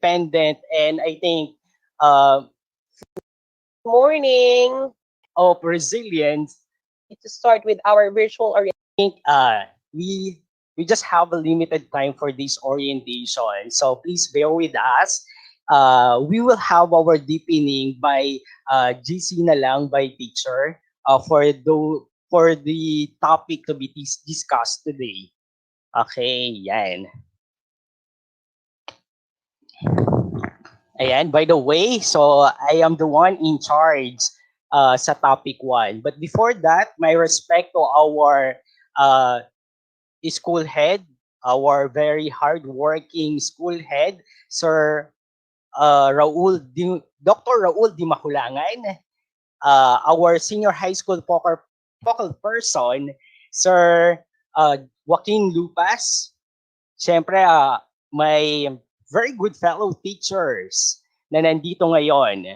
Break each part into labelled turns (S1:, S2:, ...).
S1: independent, and I think uh, morning of resilience.
S2: To start with our virtual orientation.
S1: I think we just have a limited time for this orientation, so please bear with us. We will have our deepening by GC na lang by teacher for the topic to be discussed today. Okay, yan. Ayan, by the way, so I am the one in charge sa topic 1. But before that, my respect to our uh, school head, our very hardworking school head, Sir Dr. Raul Di Mahulangan, our senior high school focal person, Sir Joaquin Lupas, siyempre may very good fellow teachers na nandito ngayon.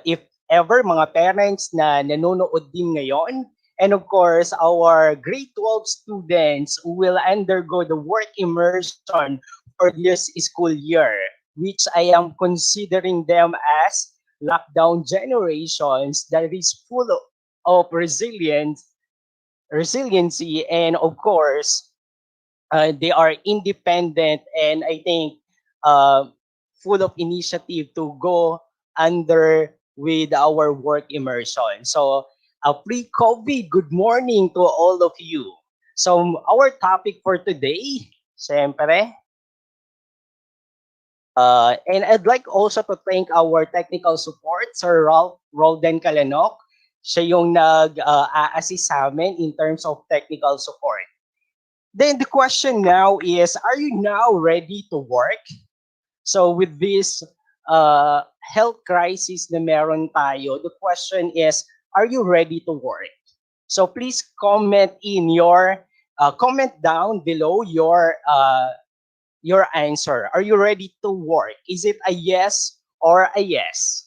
S1: If ever mga parents na nanonood din ngayon, and of course, our grade 12 students who will undergo the work immersion for this school year, which I am considering them as lockdown generations that is full of resiliency, and of course, they are independent, and I think uh, full of initiative to go under with our work immersion. So, pre-COVID, good morning to all of you. So, our topic for today, syempre, and I'd like also to thank our technical support, Sir Ralph Rolden Kalanok. Siya yung nag-assist sa amin in terms of technical support. Then the question now is, are you now ready to work? So with this health crisis na meron tayo, the question is, are you ready to work? So please comment comment down below your answer. Are you ready to work? Is it a yes or a yes?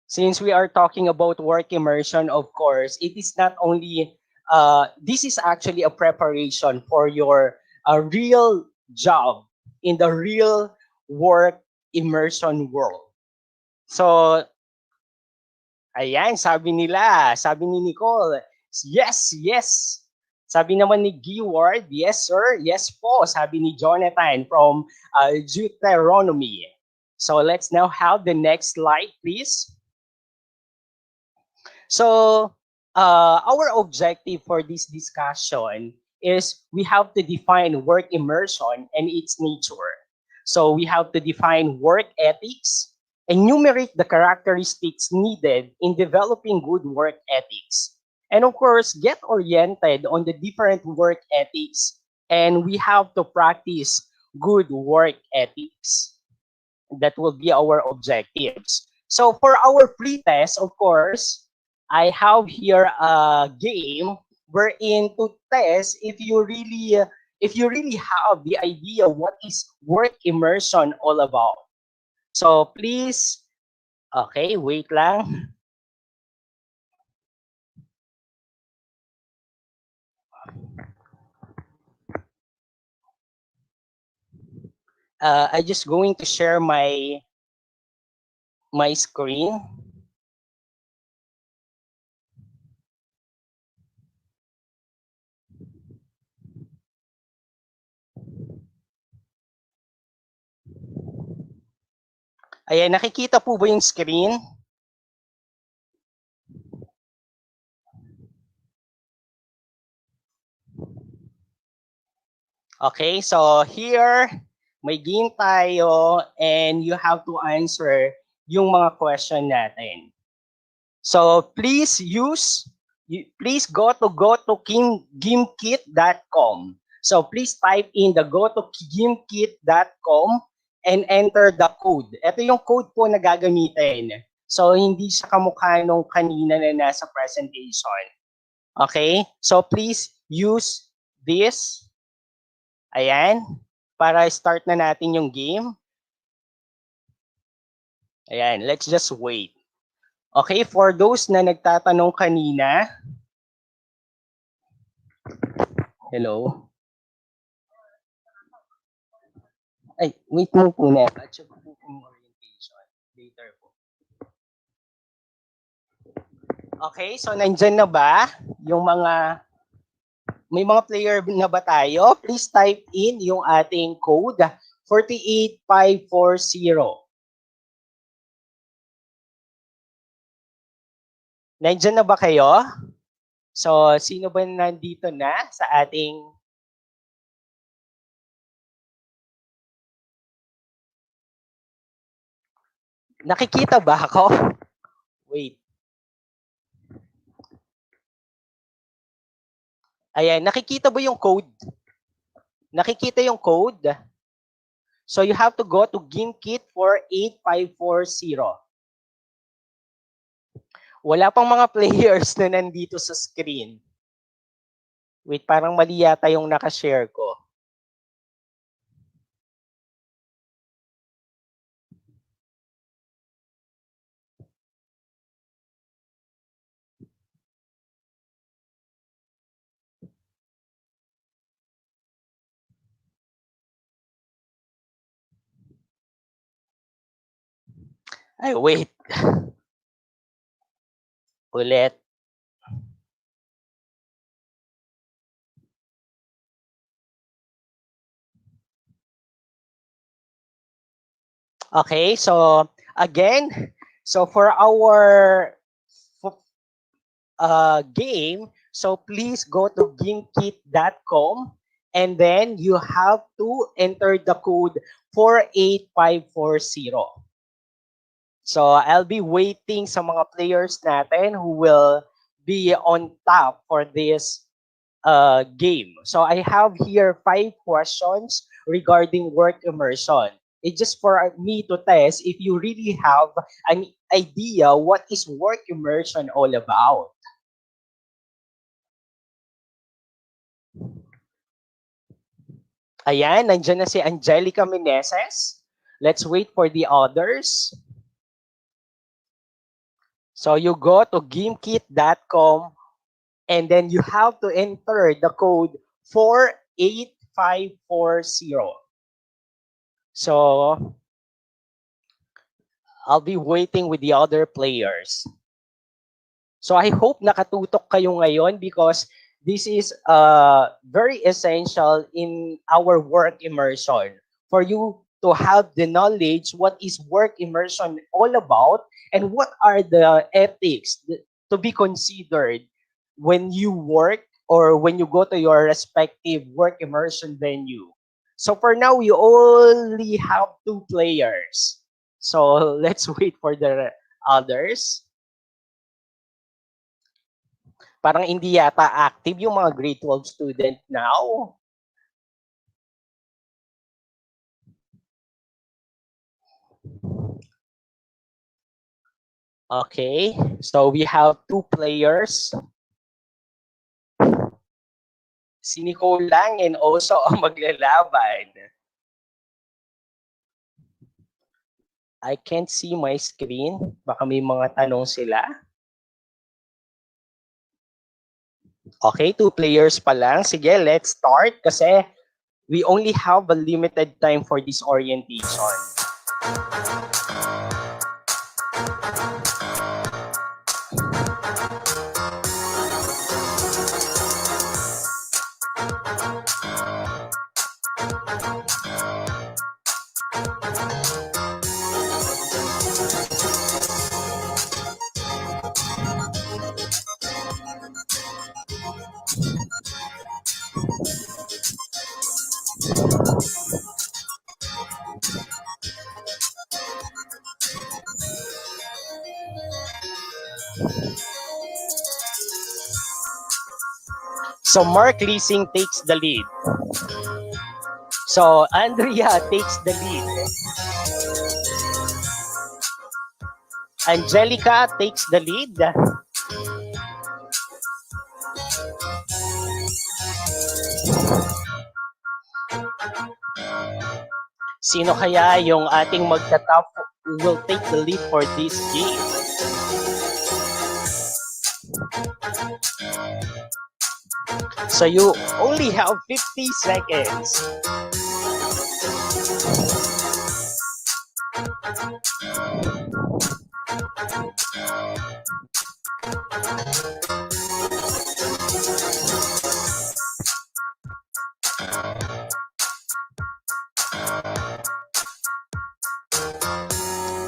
S1: Since we are talking about work immersion, of course, it is not only, this is actually a preparation for your real job in the real work immersion world. So, ayan, sabi ni Nicole, yes, yes. Sabi naman ni Giward, yes sir, yes po. Sabi ni Jonathan from Deuteronomy. So let's now have the next slide, please. So, our objective for this discussion is we have to define work immersion and its nature. So, we have to define work ethics, enumerate the characteristics needed in developing good work ethics, and of course, get oriented on the different work ethics, and we have to practice good work ethics. That will be our objectives. So, for our pre-test, of course, I have here a game wherein to test if you really have the idea what is work immersion all about. So please, okay, wait lang. I just going to share my screen. Ayan, nakikita po ba yung screen? Okay, so here, may game tayo and you have to answer yung mga question natin. So please please go to gimkit.com. So please type in the go to gimkit.com and enter the code. Ito yung code po na gagamitin. So hindi siya kamukha nung kanina na nasa presentation. Okay? So please use this. Ayan. Para start na natin yung game. Ayan. Let's just wait. Okay, for those na nagtatanong kanina, Hello? Ay, wait mo po na. At po yung orientation. Later po. Okay, so nandyan na ba yung mga, may mga player na ba tayo? Please type in yung ating code, 48540. Nandyan na ba kayo? So, sino ba nandito na sa ating... Nakikita ba ako? Wait. Ayan, nakikita ba yung code? Nakikita yung code? So, you have to go to GameKit 48540. Wala pang mga players na nandito sa screen. Wait, parang mali yata yung nakashare ko. Ay, wait. Ulit. Okay, so again, so for our game, so please go to gamekit.com and then you have to enter the code 48540. So I'll be waiting sa mga players natin who will be on top for this game. So I have here 5 questions regarding work immersion. It's just for me to test if you really have an idea what is work immersion all about. Ayan, nandiyan na si Angelica Meneses. Let's wait for the others. So you go to gamekit.com and then you have to enter the code 48540. So I'll be waiting with the other players. So I hope nakatutok kayo ngayon because this is very essential in our work immersion for you to have the knowledge what is work immersion all about and what are the ethics to be considered when you work or when you go to your respective work immersion venue. So for now, we only have 2 players. So let's wait for the others. Parang hindi yata active yung mga grade 12 student now. Okay, so we have 2 players. Si Nicole lang and also ang maglalaban. I can't see my screen. Baka may mga tanong sila. Okay, 2 players pa lang. Sige, let's start kasi we only have a limited time for this orientation. So Mark Leasing takes the lead. So Andrea takes the lead. Angelica takes the lead. Sino kaya yung ating magta-top who will take the lead for this game? So you only have 50 seconds.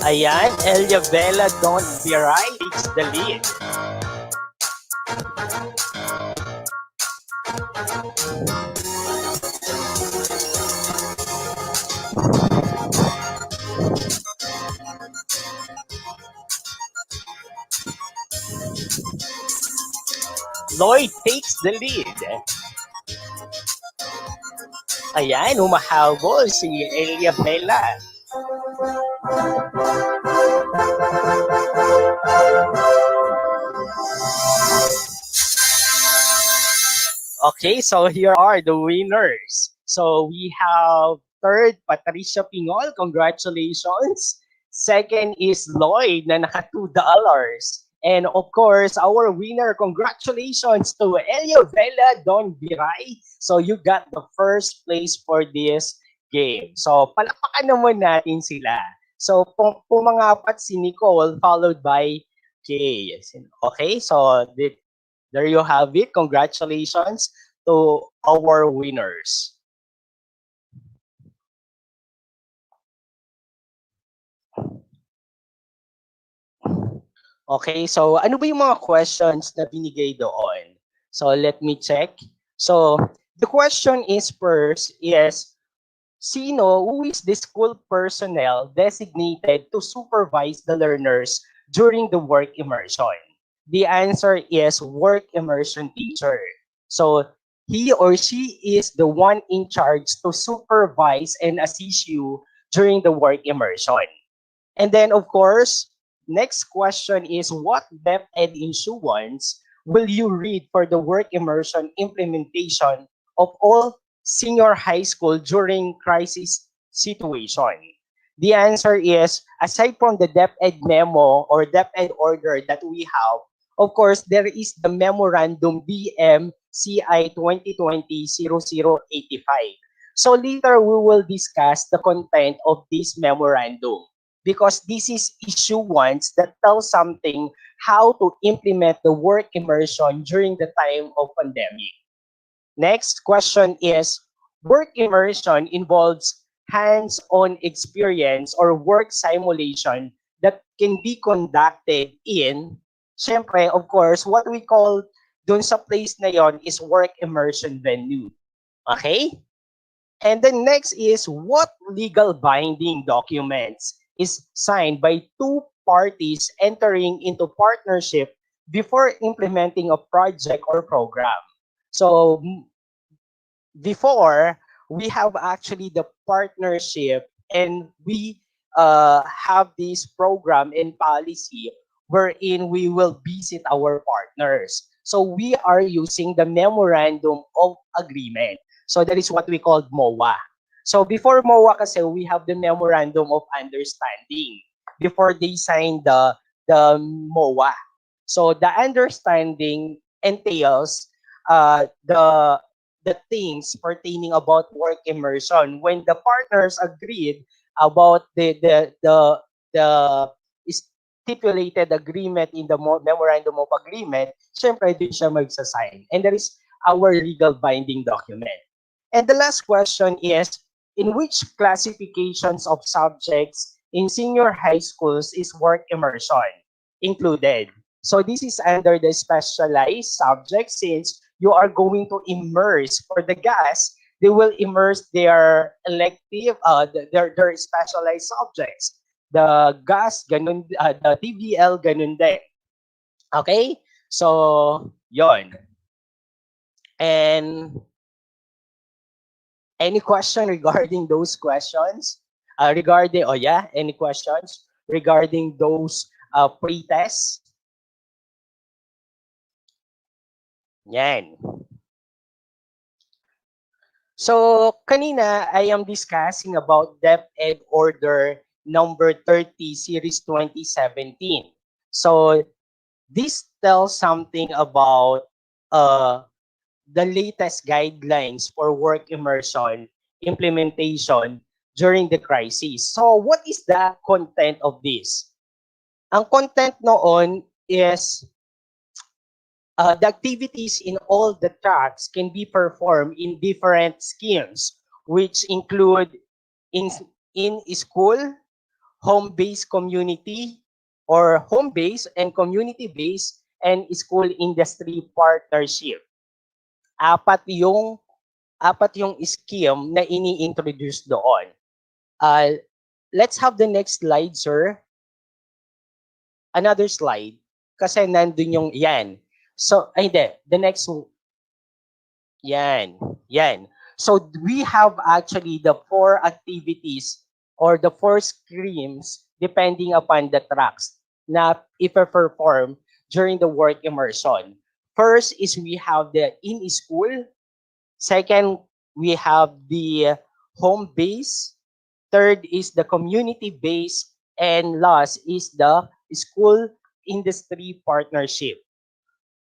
S1: Ayan, Elia Bella Don't Be Right takes the lead. Lloyd takes the lead. Ayan, humahabol si Elia Bella. Okay, so here are the winners. So we have third, Patricia Pingol. Congratulations. Second is Lloyd na naka $2. And of course, our winner, congratulations to Elio Vela Don Biray. So you got the first place for this game. So palakpakan naman natin sila. So pumangapat si Nicole followed by Kay. Okay, so there you have it. Congratulations to our winners. Okay, so ano ba yung mga questions na binigay doon? So let me check. So the question is first is, who is the school personnel designated to supervise the learners during the work immersion? The answer is work immersion teacher. So he or she is the one in charge to supervise and assist you during the work immersion. And then, of course, next question is, what depth ed issuance will you read for the work immersion implementation of all senior high school during crisis situation? The answer is, aside from the depth ed memo or depth ed order that we have, of course, there is the memorandum BM-CI 2020-0085. So later we will discuss the content of this memorandum, because this is issuance that tells something how to implement the work immersion during the time of pandemic. Next question is, work immersion involves hands-on experience or work simulation that can be conducted in, syempre, of course, what we call dun sa place na yon is work immersion venue. Okay? And then next is, what legal binding documents is signed by two parties entering into partnership before implementing a project or program. So before, we have actually the partnership, and we have this program and policy wherein we will visit our partners. So we are using the memorandum of agreement. So that is what we call MOA. So before MOA kasi, we have the memorandum of understanding before they sign the MOA. So the understanding entails the things pertaining about work immersion. When the partners agreed about the stipulated agreement in the memorandum of agreement, syempre dun siya magsasign. And that is our legal binding document. And the last question is, in which classifications of subjects in senior high schools is work immersion included? So this is under the specialized subject, since you are going to immerse for the gas, they will immerse their elective, their specialized subjects. The gas, ganun, the TVL, ganun din. Okay? So, yon. And any question regarding those questions? Oh yeah, any questions regarding those pre-tests? Yan. So, kanina, I am discussing about DepEd Order number 30, Series 2017. So, this tells something about uh, the latest guidelines for work immersion implementation during the crisis. So what is the content of this? Ang content noon is the activities in all the tracks can be performed in different schemes, which include in, in school, home-based community, or home-based and community-based, and school industry partnership. Apat yung scheme na ini-introduce doon. Uh, let's have the next slide, sir. Another slide. Kasi nandun yung, yan. So, ay hindi. The next, yan. Yan. So, we have actually the four activities or the four streams depending upon the tracks na ipe-perform during the work immersion. First is we have the in-school. Second, we have the home base. Third is the community base. And last is the school industry partnership.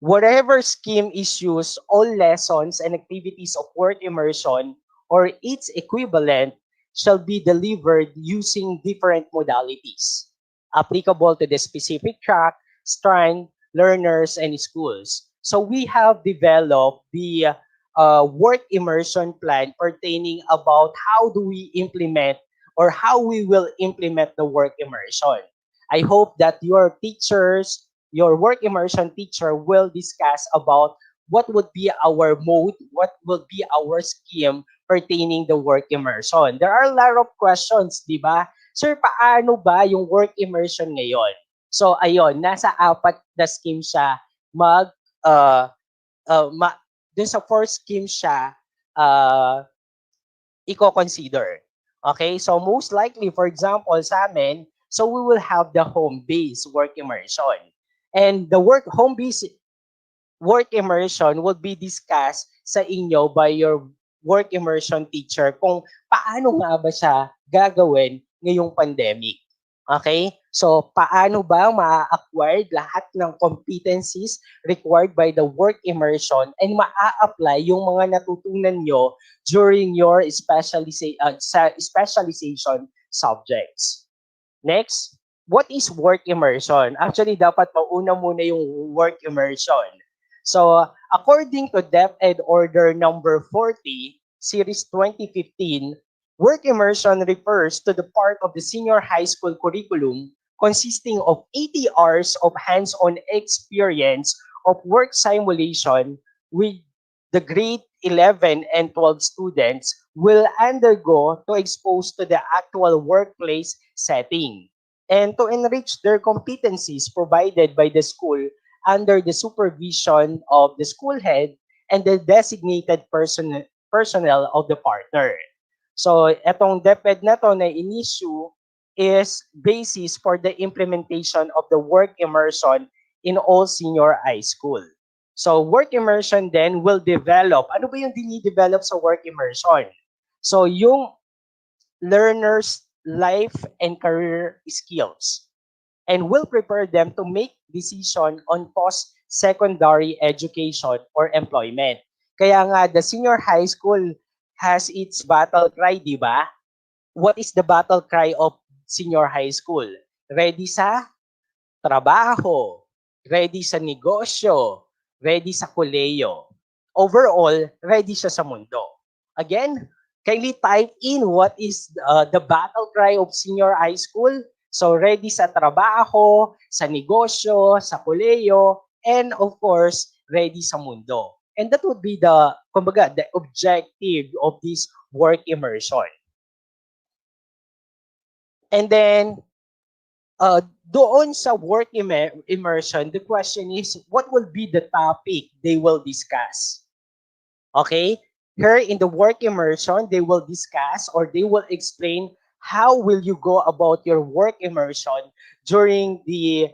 S1: Whatever scheme is used, all lessons and activities of work immersion or its equivalent shall be delivered using different modalities applicable to the specific track, strand, learners, and schools. So we have developed the work immersion plan pertaining about how do we implement or how we will implement the work immersion. I hope that your teachers, your work immersion teacher will discuss about what would be our mode, what will be our scheme pertaining the work immersion. There are a lot of questions, di ba? Sir, paano ba yung work immersion ngayon? So, ayun, nasa apat na scheme siya mag, uh, ma, dun sa first scheme siya, uh, i-consider. Okay? So most likely, for example, sa amin, so we will have the home-based work immersion. And the home-based work immersion will be discussed sa inyo by your work immersion teacher kung paano nga ba siya gagawin ngayong pandemic. Okay? So, paano ba ma-acquire lahat ng competencies required by the work immersion and ma-apply yung mga natutunan nyo during your specialization subjects. Next, what is work immersion? Actually, dapat mauna muna yung work immersion. So, according to DepEd Order number 40, Series 2015, work immersion refers to the part of the senior high school curriculum consisting of 80 hours of hands-on experience of work simulation with the grade 11 and 12 students will undergo to expose to the actual workplace setting and to enrich their competencies provided by the school under the supervision of the school head and the designated personnel of the partner. So, etong DepEd na to na in-issue is basis for the implementation of the work immersion in all senior high school. So, work immersion then will develop. Ano ba yung dinidevelop sa work immersion? So, yung learners' life and career skills and will prepare them to make decision on post-secondary education or employment. Kaya nga, the senior high school has its battle cry, di ba? What is the battle cry of senior high school? Ready sa trabaho, ready sa negosyo, ready sa koleyo. Overall, ready siya sa mundo. Again, kindly type in what is the battle cry of senior high school. So, ready sa trabaho, sa negosyo, sa koleyo, and of course, ready sa mundo. And that would be kumbaga, the objective of this work immersion. And then, doon sa work immersion, the question is, what will be the topic they will discuss? Okay? Here in the work immersion, they will discuss or they will explain how will you go about your work immersion during the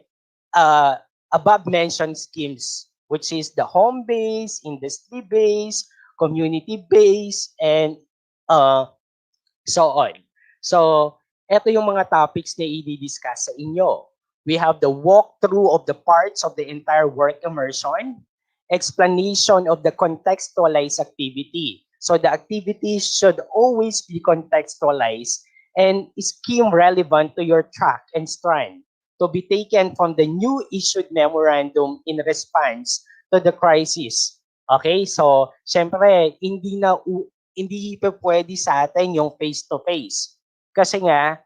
S1: above mentioned schemes, which is the home base, industry base, community base, and uh, so on. So, ito yung mga topics na i-discuss sa inyo. We have the walkthrough of the parts of the entire work immersion. explanation of the contextualized activity. So the activity should always be contextualized and scheme relevant to your track and strand to be taken from the new issued memorandum in response to the crisis. Okay? So, syempre, hindi pa pwede sa atin yung face-to-face. Kasi nga,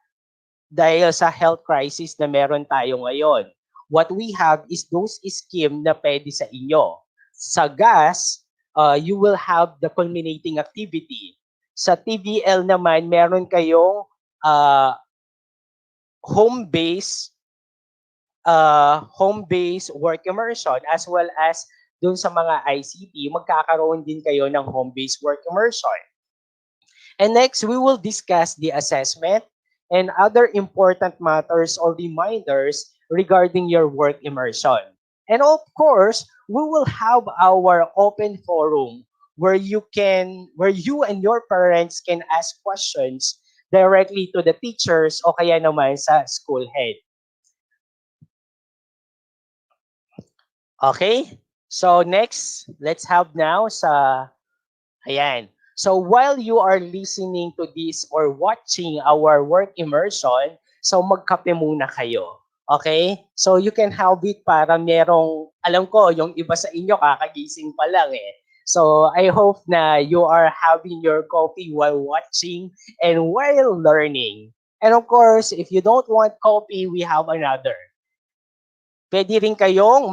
S1: dahil sa health crisis na meron tayo ngayon. What we have is those scheme na pwede sa inyo. Sa gas, you will have the culminating activity. Sa TVL naman, meron kayong uh, home-based home-based work immersion as well as dun sa mga ICT, magkakaroon din kayo ng home-based work immersion. And next, we will discuss the assessment and other important matters or reminders regarding your work immersion. And of course, we will have our open forum where you and your parents can ask questions directly to the teachers o kaya naman sa school head. Okay? So next, let's have now sa ayan. So while you are listening to this or watching our work immersion, so magkape muna kayo. Okay? So you can have it para merong, alam ko, yung iba sa inyo kakagising pa lang eh. So I hope na you are having your coffee while watching and while learning. And of course, if you don't want coffee, we have another. Pwede rin kayong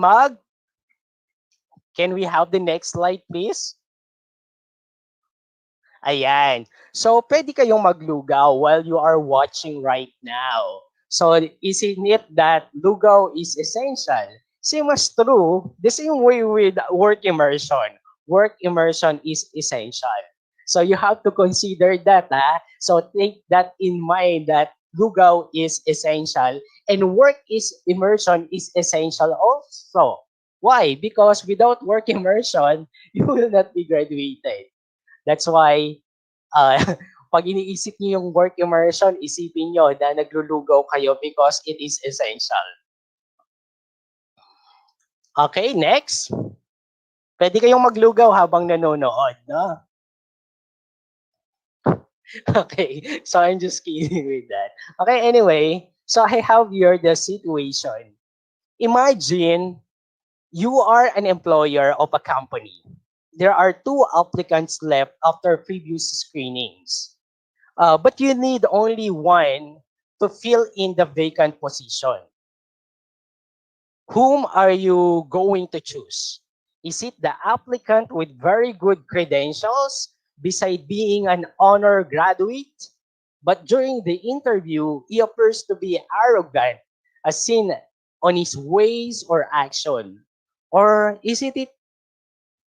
S1: can we have the next slide please? Ayan. So, pwede kayong maglugaw while you are watching right now. So, isn't it that lugaw is essential? Same as true, the same way with work immersion. Work immersion is essential. So, you have to consider that. So, take that in mind that lugaw is essential and work is immersion is essential also. Why? Because without work immersion, you will not be graduated. That's why, uh, pag iniisip niyo yung work immersion, isipin niyo na naglulugaw kayo because it is essential. Okay, next. Pwede kayong maglugaw habang nanonood, no? Okay, so I'm just kidding with that. Okay, anyway, so I have here the situation. Imagine you are an employer of a company. There are two applicants left after previous screenings. But you need only one to fill in the vacant position. Whom are you going to choose? Is it the applicant with very good credentials beside being an honor graduate? But during the interview, he appears to be arrogant as seen on his ways or action. Or is it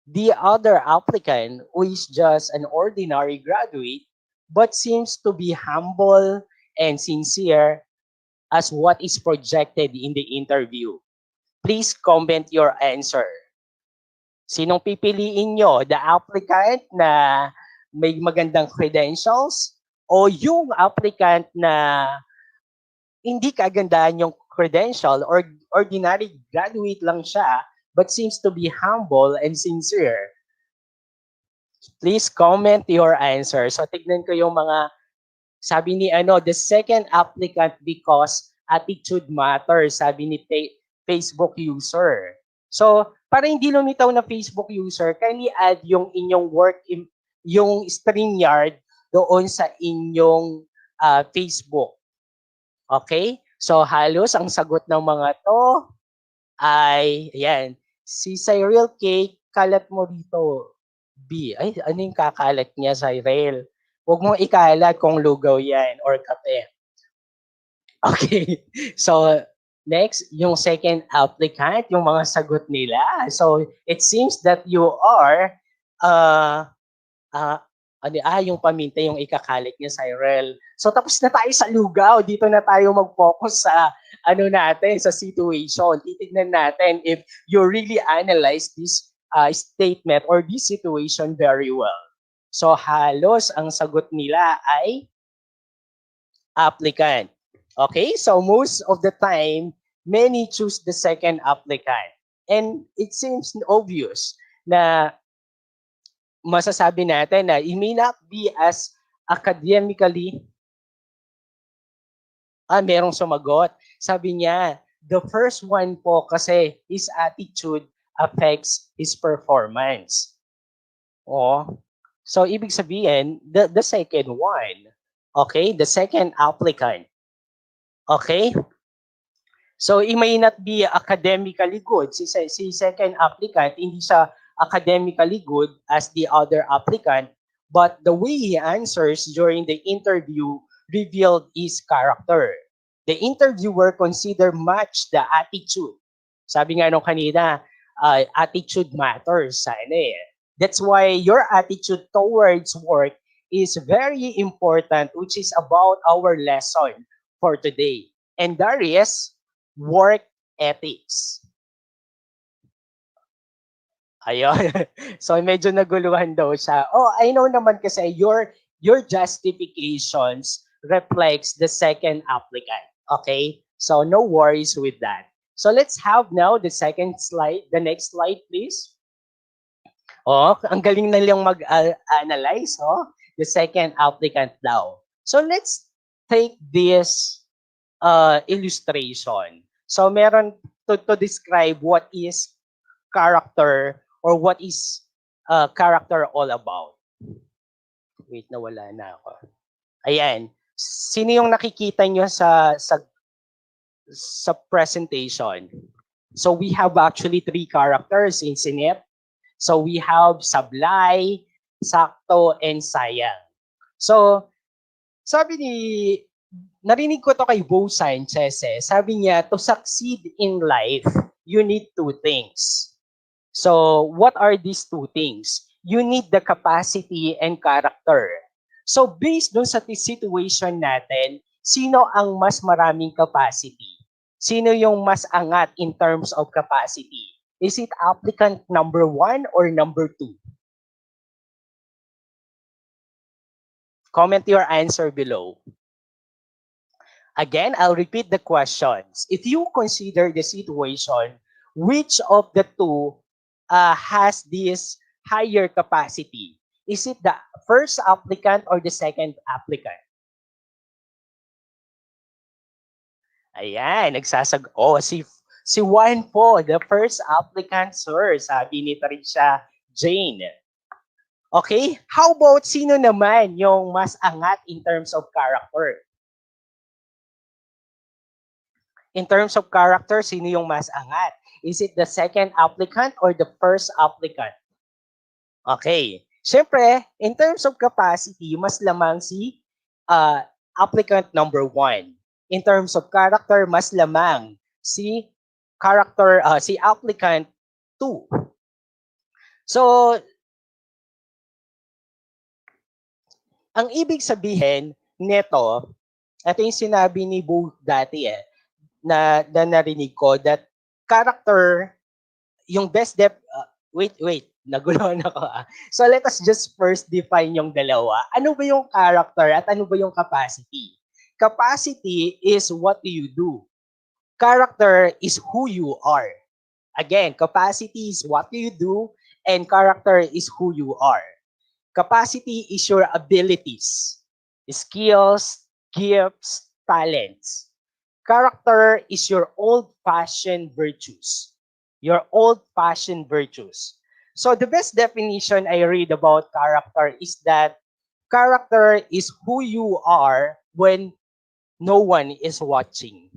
S1: the other applicant who is just an ordinary graduate but seems to be humble and sincere as what is projected in the interview? Please comment your answer. Sinong pipiliin nyo? The applicant na may magandang credentials o yung applicant na hindi kagandahan yung credential or ordinary graduate lang siya but seems to be humble and sincere? Please comment your answer. So tignan ko yung mga sabi ni the second applicant because attitude matters, sabi ni Facebook user. So, para hindi lumitaw na Facebook user, kindly add yung inyong yung StreamYard doon sa inyong Facebook. Okay? So, halos ang sagot ng mga to ay, ayan, si Cyril K, kalat mo dito. B, ay, ano yung kakalat niya, Cyril? Huwag mong ikalat kung lugaw yan or kape. Okay. So, next, yung second applicant, yung mga sagot nila. So, it seems that you are, uh, uh, yung paminta yung ikakalit niya, Cyril. So, tapos na tayo sa lugaw. Dito na tayo mag-focus sa, natin, sa situation. Titignan natin if you really analyze this statement or this situation very well. So, halos ang sagot nila ay applicant. Okay, so most of the time, many choose the second applicant. And it seems obvious na masasabi natin na it may not be as academically, merong sumagot. Sabi niya, the first one po kasi his attitude affects his performance. Oh. So, ibig sabihin, the second one, okay, the second applicant, okay, so it may not be academically good. Si second applicant, hindi siya academically good as the other applicant, but the way he answers during the interview revealed his character. The interviewer consider much the attitude. Sabi nga nung kanina, attitude matters. That's why your attitude towards work is very important, which is about our lesson for today. And that is work ethics. Ayun. So medyo naguluhan daw siya. Oh, I know naman kasi your justifications reflects the second applicant. Okay? So no worries with that. So let's have now the second slide. The next slide, please. Oh, ang galing na nilang mag-analyze, oh. The second applicant daw. So let's take this illustration. So meron to describe what is character or what is character all about. Wait, nawala na ako. Ayan. Sino yung nakikita nyo sa presentation? So we have actually three characters in Sinet. So we have sablay, sakto, and sayang. So sabi ni narinig ko to kay Bo Sanchez Sabi niya, to succeed in life, you need two things. So, what are these two things? You need the capacity and character. So, based dun sa situation natin, sino ang mas maraming capacity? Sino yung mas angat in terms of capacity? Is it applicant number 1 or number 2? Comment your answer below. Again, I'll repeat the questions. If you consider the situation, which of the two has this higher capacity? Is it the first applicant or the second applicant? Ayan, Oh, si Juan po, the first applicant, sir, sabi ni Trisha Jane. Okay, how about sino naman yung mas angat in terms of character? In terms of character, sino yung mas angat? Is it the second applicant or the first applicant? Okay. Siyempre, in terms of capacity, mas lamang si applicant number 1. In terms of character, mas lamang si si applicant 2. So, ang ibig sabihin nito, ito yung sinabi ni Bo dati na narinig ko that character, yung wait, naguluhan ako So let us just first define yung dalawa. Ano ba yung character at ano ba yung capacity? Capacity is what do you do. Character is who you are. Again, capacity is what do you do and character is who you are. Capacity is your abilities, skills, gifts, talents. Character is your old-fashioned virtues. Your old-fashioned virtues. So the best definition I read about character is that character is who you are when no one is watching.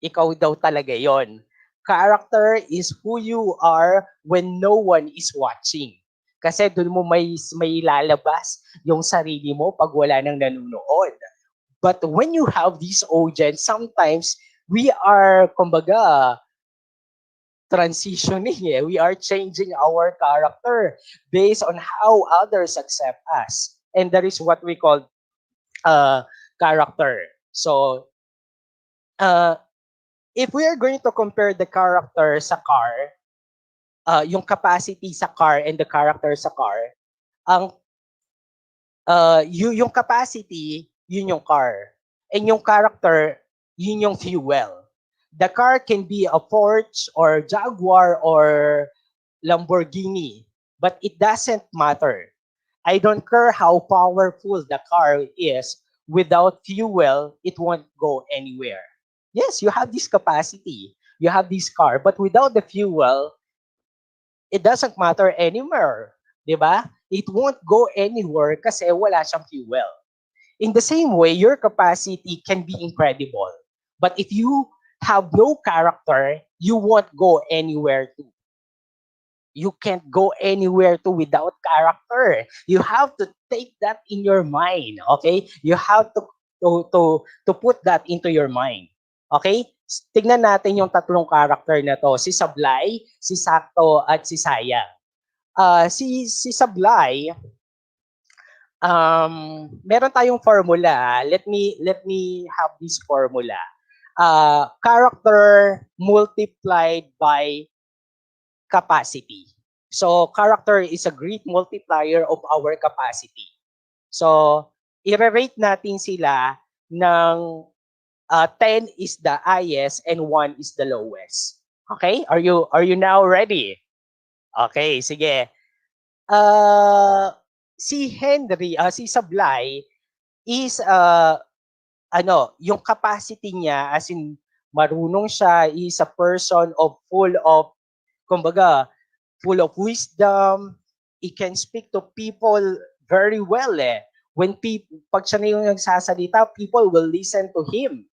S1: Ikaw daw talaga yon. Character is who you are when no one is watching. Kasi doon mo may lalabas yung sarili mo pag wala nang nanonood. But when you have this audience, sometimes we are, kumbaga, transitioning. We are changing our character based on how others accept us. And that is what we call character. So, if we are going to compare the character sa car, yung capacity sa car and the character sa car, ang yung capacity, yun yung car. And yung character, yun yung fuel. The car can be a Porsche or Jaguar or Lamborghini, but it doesn't matter. I don't care how powerful the car is. Without fuel, it won't go anywhere. Yes, you have this capacity. You have this car, but without the fuel, it doesn't matter anymore. 'Di ba? It won't go anywhere kasi wala siyang fuel. In the same way, your capacity can be incredible. But if you have no character, you won't go anywhere to. You can't go anywhere to without character. You have to take that in your mind, okay? You have to put that into your mind. Okay? Tignan natin yung tatlong character na to, si Sablay, si Sakto at si Sayang. Si Sablay, meron tayong formula. Let me have this formula. Character multiplied by capacity. So character is a great multiplier of our capacity. So i-rate natin sila ng 10 is the highest and 1 is the lowest. Okay? Are you now ready? Okay, sige. Si Henry, si Sablay is yung capacity niya as in marunong siya, is a person of full of kumbaga full of wisdom. He can speak to people very well eh. When people, pag siya na yung nagsasalita, people will listen to him.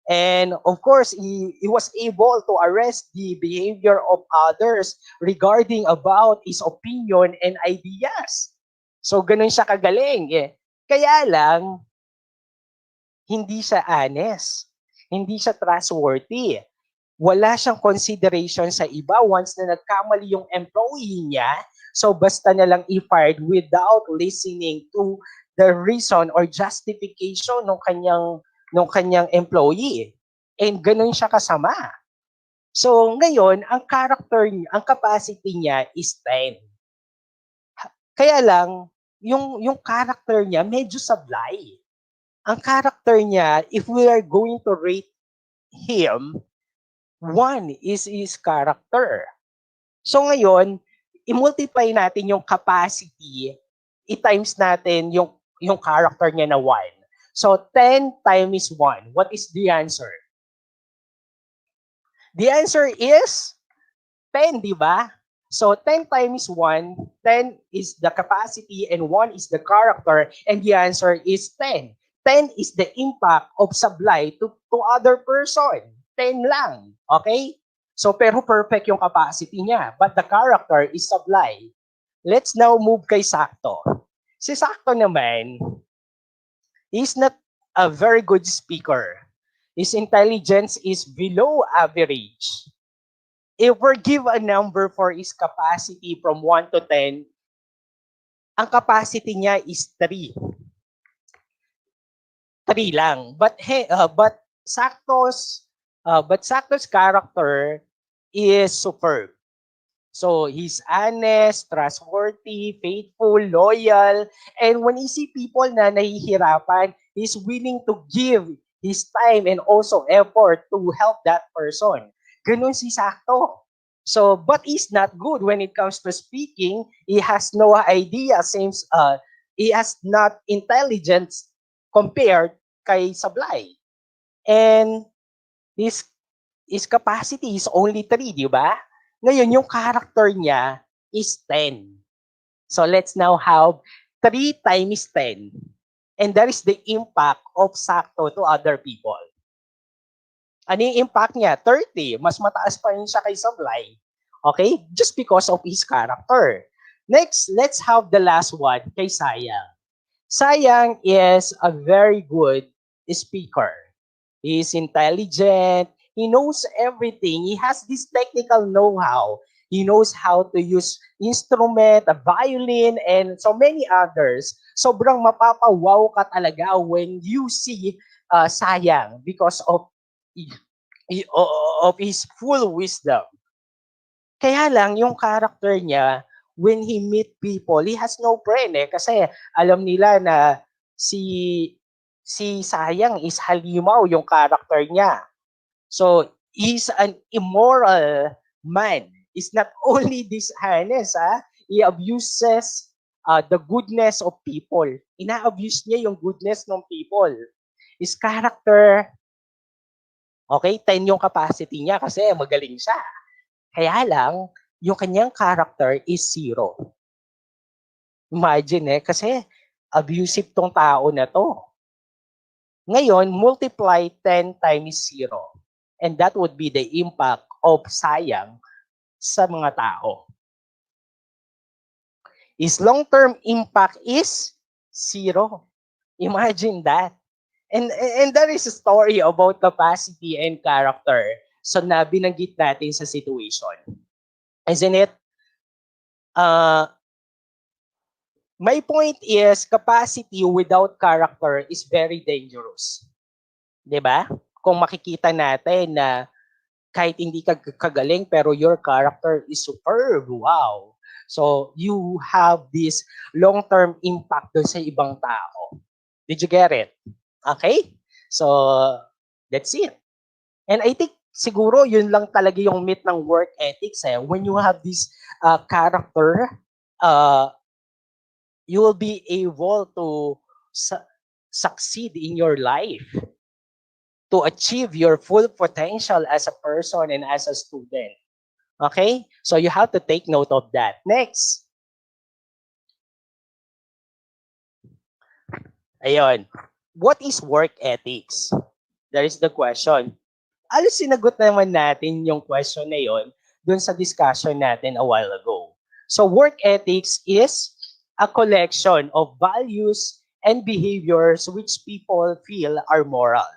S1: And of course, he was able to arrest the behavior of others regarding about his opinion and ideas. So, ganun siya kagaling eh. Kaya lang, hindi siya honest. Hindi siya trustworthy. Wala siyang consideration sa iba once na nagkamali yung employee niya. So basta na lang i-fired without listening to the reason or justification ng kanyang employee. And ganun siya kasama. So ngayon, ang character niya, ang capacity niya is 10. Kaya lang, yung character niya medyo sablay. Ang character niya, if we are going to rate him, 1 is his character. So ngayon, i-multiply natin yung capacity, i-times natin yung character niya na 1. So 10 times 1. What is the answer? The answer is 10, di ba? So 10 times 1, 10 is the capacity and 1 is the character, and the answer is 10. 10 is the impact of sablay to other person. 10 lang. Okay? So pero perfect yung capacity niya, but the character is sablay. Let's now move kay Sakto. Si Sakto naman, he's not a very good speaker. His intelligence is below average. If we give a number for his capacity from 1 to 10, ang capacity niya is 3. 3 lang. Sakto's character is superb. So he's honest, trustworthy, faithful, loyal, and when he see people na nahihirapan, he's willing to give his time and also effort to help that person. Ganun si Sakto. So, but he's not good when it comes to speaking. He has no idea, he has not intelligence compared kay Sablay. And his his capacity is only 3, di ba? Ngayon, yung character niya is 10. So let's now have 3 times 10. And that is the impact of Sakto to other people. Ano yung impact niya? 30. Mas mataas pa rin siya kay Sablay. Okay? Just because of his character. Next, let's have the last one kay Sayang. Sayang is a very good speaker. He is intelligent. He knows everything. He has this technical know-how. He knows how to use instrument, a violin, and so many others. Sobrang mapapawaw ka talaga when you see Sayang because of his full wisdom. Kaya lang, yung character niya, when he meet people, he has no friend eh. Kasi alam nila na si Sayang is halimaw yung character niya. So, He's an immoral man. He's not only dishonest, he abuses the goodness of people. Ina-abuse niya yung goodness ng people. His character, okay, 10 yung capacity niya kasi magaling siya. Kaya lang, yung kanyang character is zero. Imagine kasi abusive tong tao na to. Ngayon, multiply 10 times zero. And that would be the impact of sayang sa mga tao. His long-term impact is zero. Imagine that. And there is a story about capacity and character. So na binanggit natin sa situation. Isn't it? Uh, my point is capacity without character is very dangerous. 'Di ba? Kung makikita natin na kahit hindi ka kagaling pero your character is superb. Wow. So you have this long-term impact dun sa ibang tao. Did you get it? Okay? So that's it. And I think siguro yun lang talaga yung myth ng work ethics. When you have this character, uh, you will be able to succeed in your life, to achieve your full potential as a person and as a student. Okay? So you have to take note of that. Next. Ayun. What is work ethics? That is the question. Alos sinagot naman natin yung question na yon dun sa discussion natin a while ago. So work ethics is a collection of values and behaviors which people feel are moral.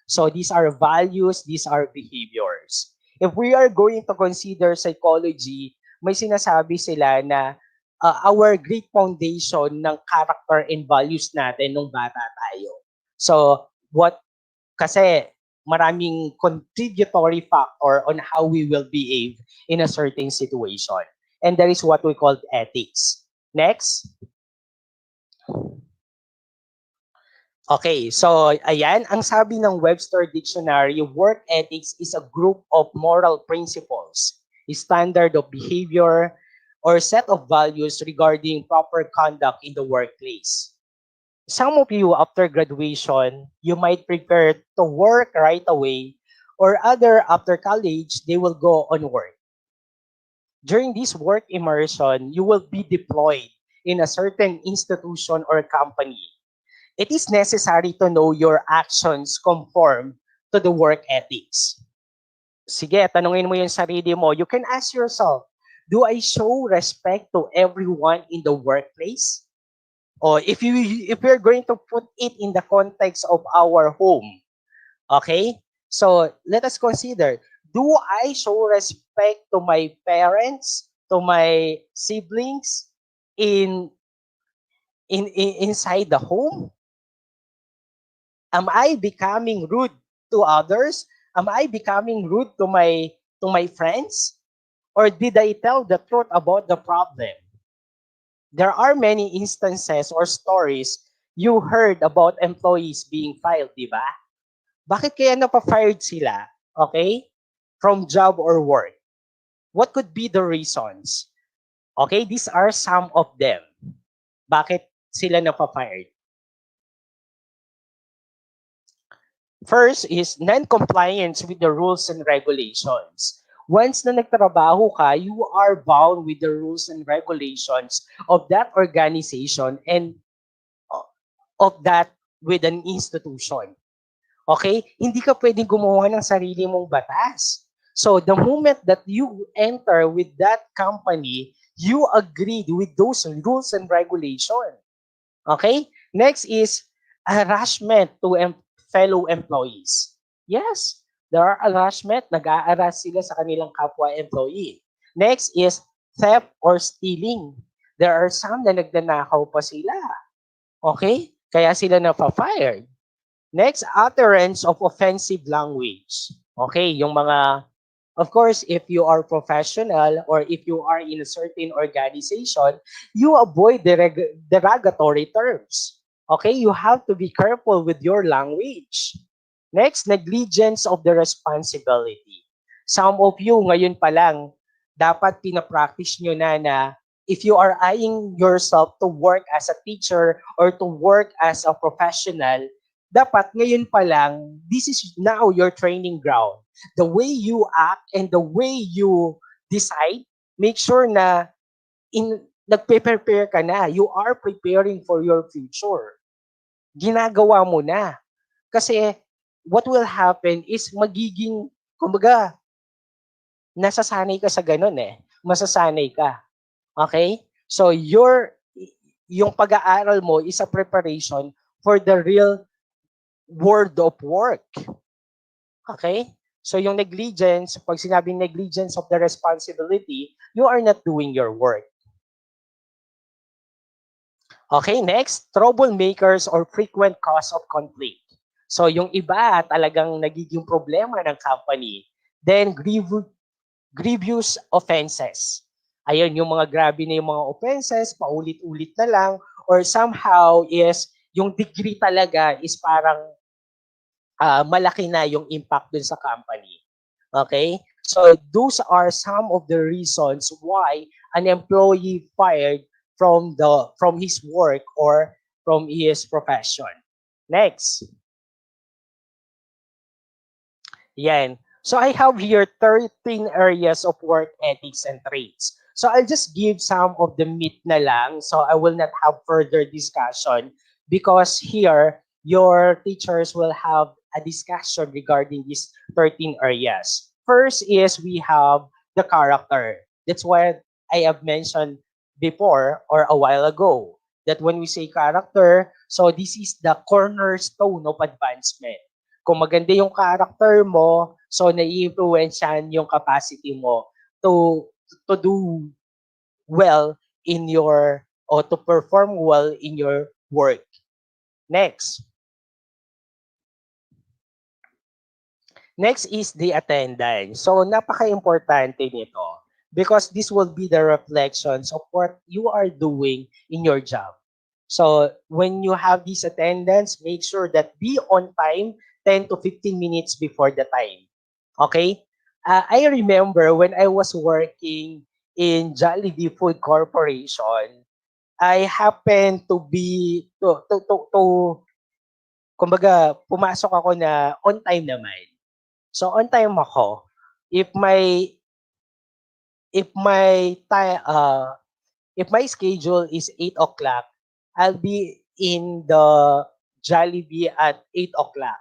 S1: So these are values, these are behaviors. If we are going to consider psychology, may sinasabi sila na our great foundation ng character and values natin nung bata tayo. So what kasi maraming contributory factor on how we will behave in a certain situation. And that is what we call ethics. Next. Okay, so ayan, ang sabi ng Webster Dictionary, work ethics is a group of moral principles, a standard of behavior, or set of values regarding proper conduct in the workplace. Some of you, after graduation, you might prepare to work right away, or other after college, they will go on work. During this work immersion, you will be deployed in a certain institution or company. It is necessary to know your actions conform to the work ethics. Sige, tanungin mo yung sarili mo. You can ask yourself, do I show respect to everyone in the workplace? Or if we're going to put it in the context of our home, okay? So let us consider, do I show respect to my parents, to my siblings inside the home? Am I becoming rude to others? Am I becoming rude to my friends? Or did I tell the truth about the problem? There are many instances or stories you heard about employees being fired, di ba? Bakit kaya napafired sila? Okay? From job or work. What could be the reasons? Okay, these are some of them. Bakit sila napafired? First is non-compliance with the rules and regulations. Once na nagtrabaho ka, you are bound with the rules and regulations of that organization and of that with an institution. Okay? Hindi ka pwedeng gumawa ng sarili mong batas. So the moment that you enter with that company, you agreed with those rules and regulations. Okay? Next is harassment to fellow employees. Yes, there are harassment. Nag-aaras sila sa kanilang kapwa employee. Next is theft or stealing. There are some na nagnanakaw pa sila. Okay? Kaya sila na-fired. Next, utterance of offensive language. Okay, yung mga, of course, if you are professional or if you are in a certain organization, you avoid derogatory terms. Okay, you have to be careful with your language. Next, negligence of the responsibility. Some of you ngayon pa lang, dapat pinapractice nyo na if you are eyeing yourself to work as a teacher or to work as a professional, dapat ngayon pa lang, this is now your training ground. The way you act and the way you decide, make sure na nagpe-prepare ka na. You are preparing for your future. Ginagawa mo na. Kasi what will happen is magiging, kumbaga, nasasanay ka sa ganun eh. Masasanay ka. Okay? So yung pag-aaral mo is a preparation for the real world of work. Okay? So yung negligence, pag sinabing negligence of the responsibility, you are not doing your work. Okay, next, troublemakers or frequent cause of conflict. So yung iba talagang nagiging problema ng company. Then grievous offenses. Ayun, yung mga grabe na yung mga offenses, paulit-ulit na lang, or somehow is yung degree talaga is parang malaki na yung impact dun sa company. Okay? So those are some of the reasons why an employee fired from his work or from his profession. Next. Yan. So I have here 13 areas of work ethics and traits. So I'll just give some of the myth na lang. So I will not have further discussion because here your teachers will have a discussion regarding these 13 areas. First is we have the character. That's what I have mentioned before or a while ago. That when we say character, so this is the cornerstone of advancement. Kung maganda yung character mo, so nai-influensyan yung capacity mo to do well in your or to perform well in your work. Next. Next is the attendance. So napaka-importante nito because this will be the reflections of what you are doing in your job. So when you have this attendance, make sure that be on time 10 to 15 minutes before the time. Okay? I remember when I was working in Jollibee Food Corporation, I happened to be to kumbaga pumasok ako na on time naman. So on time ako. If my if my time if my schedule is 8 o'clock, I'll be in the Jollibee at 8 o'clock.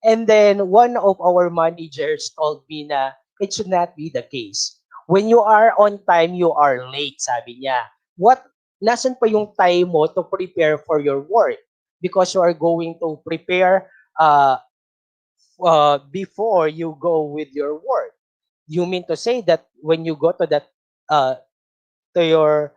S1: And then one of our managers told me na it should not be the case. When you are on time, you are late, sabi niya. Nasan pa yung time mo to prepare for your work? Because you are going to prepare before you go with your work. You mean to say that when you go to that to your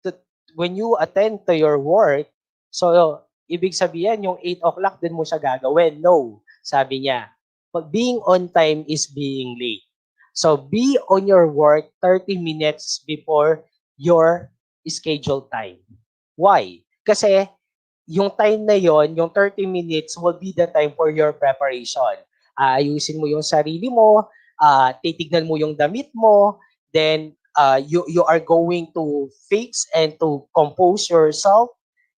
S1: to, when you attend to your work, so ibig sabihin yung 8 o'clock din mo siya gagawin. No, sabi niya. But being on time is being late. So be on your work 30 minutes before your scheduled time. Why? Kasi yung time na yon, yung 30 minutes will be the time for your preparation. Ayusin mo yung sarili mo, titignan mo yung damit mo, then you are going to fix and to compose yourself,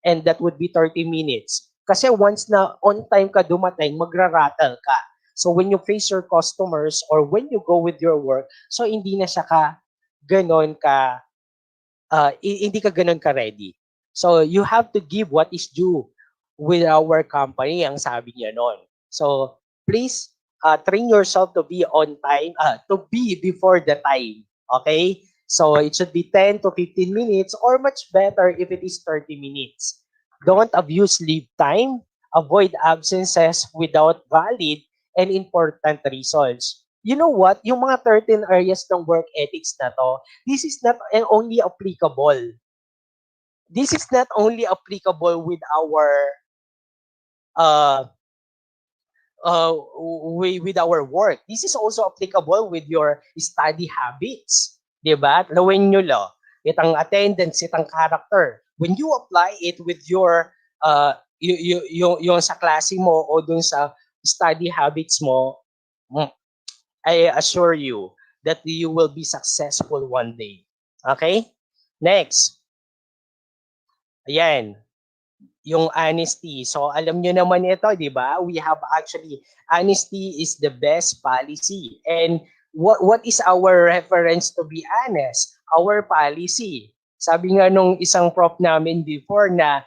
S1: and that would be 30 minutes. Kasi once na on time ka dumating, magra-rattle ka. So when you face your customers or when you go with your work, so hindi na siya ganon ka hindi ka ganun ka-ready. So, you have to give what is due with our company, ang sabi niya noon. So, please train yourself to be on time, to be before the time. Okay? So, it should be 10 to 15 minutes or much better if it is 30 minutes. Don't abuse leave time. Avoid absences without valid and important reasons. You know what? Yung mga 13 areas ng work ethics na to, this is not only applicable. This is not only applicable with our uh, with our work. This is also applicable with your study habits. Diba? Lawin nyo lo. Itang attendance, itang character. When you apply it with your yung sa klase mo o dun sa study habits mo, mm, I assure you that you will be successful one day. Okay? Next, ayan, yung honesty. So alam nyo naman ito, di ba? We have actually, honesty is the best policy. And what is our reference to be honest? Our policy. Sabi nga nung isang prof namin before na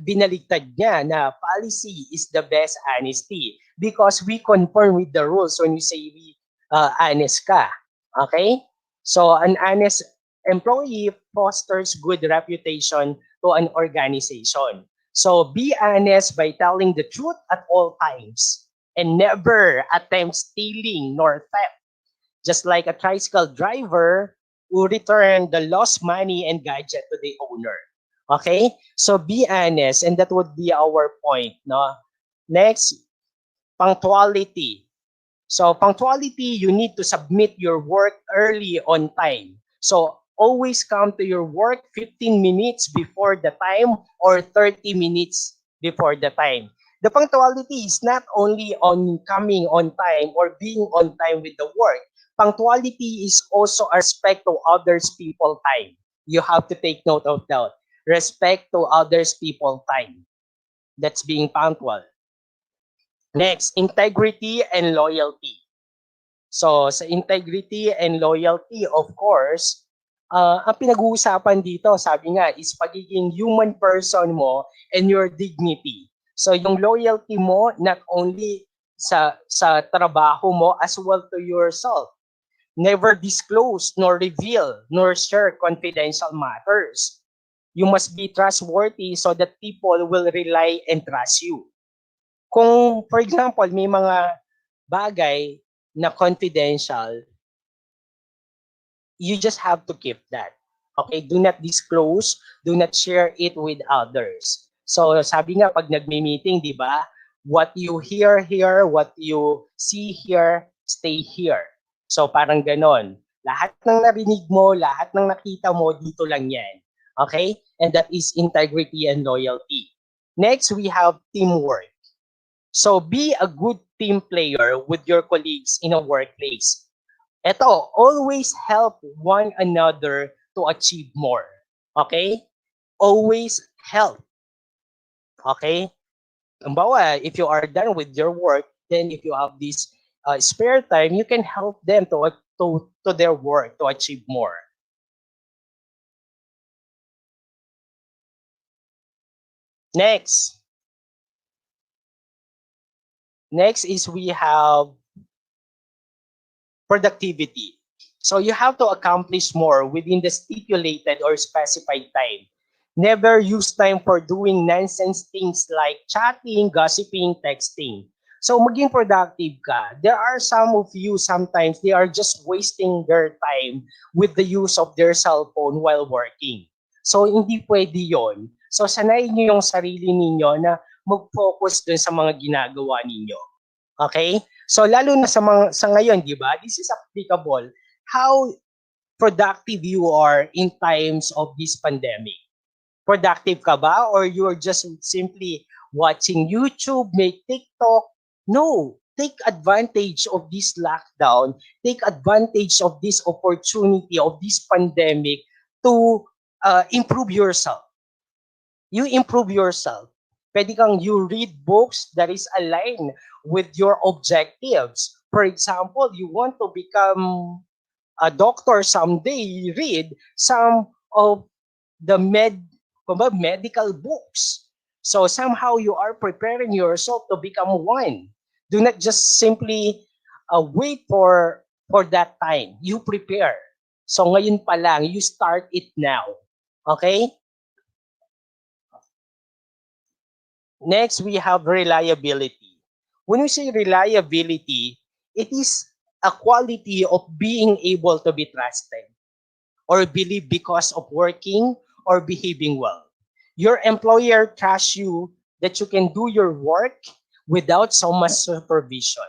S1: binaligtad niya na policy is the best honesty because we conform with the rules when we say we honest ka. Okay? So an honest employee fosters good reputation to an organization. So be honest by telling the truth at all times and never attempt stealing nor theft. Just like a tricycle driver who return the lost money and gadget to the owner. Okay? So be honest and that would be our point, no? Next, punctuality. So punctuality, you need to submit your work early on time. So always come to your work 15 minutes before the time or 30 minutes before the time. The punctuality is not only on coming on time or being on time with the work. Punctuality is also a respect to others people time. You have to take note of that. Respect to others people time. That's being punctual. Next, integrity and loyalty. So, sa integrity and loyalty, of course, ang pinag-uusapan dito, sabi nga, is pagiging human person mo and your dignity. So, yung loyalty mo, not only sa trabaho mo, as well to yourself. Never disclose, nor reveal, nor share confidential matters. You must be trustworthy so that people will rely and trust you. Kung, for example, may mga bagay na confidential, you just have to keep that. Okay? Do not disclose, do not share it with others. So, sabi nga, pag nagme-meeting, di ba? What you hear here, what you see here, stay here. So, parang ganon. Lahat ng narinig mo, lahat ng nakita mo, dito lang yan. Okay? And that is integrity and loyalty. Next, we have teamwork. So, be a good team player with your colleagues in a workplace. Ito, always help one another to achieve more. Okay? Always help. Okay? Kumbawa, if you are done with your work, then if you have this spare time, you can help them to their work to achieve more. Next. Next is we have productivity. So you have to accomplish more within the stipulated or specified time. Never use time for doing nonsense things like chatting, gossiping, texting. So maging productive ka. There are some of you sometimes they are just wasting their time with the use of their cell phone while working. So hindi pwede yon. So sanayin niyo yung sarili ninyo na mag-focus dun sa mga ginagawa ninyo. Okay? So lalo na sa ngayon, 'di ba? This is applicable how productive you are in times of this pandemic. Productive ka ba or you're just simply watching YouTube, make TikTok? No, take advantage of this lockdown. Take advantage of this opportunity of this pandemic to improve yourself. You improve yourself. Pwede kang you read books that is aligned with your objectives. For example, you want to become a doctor someday, read some of the medical books. So somehow you are preparing yourself to become one. Do not just simply wait for that time. You prepare. So ngayon pa lang, you start it now. Okay? Next, we have reliability. When we say reliability, it is a quality of being able to be trusted or believe because of working or behaving well. Your employer trusts you that you can do your work without so much supervision.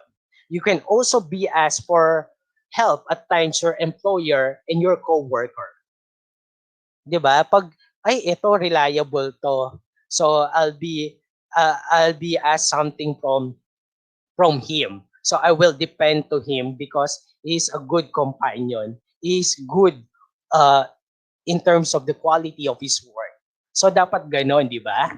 S1: You can also be asked for help at times your employer and your coworker. 'Di ba? Pag ay ito reliable to. So I'll be asked something from from him. So I will depend to him because he's a good companion. He's good uh, in terms of the quality of his work. So dapat ganon, di ba?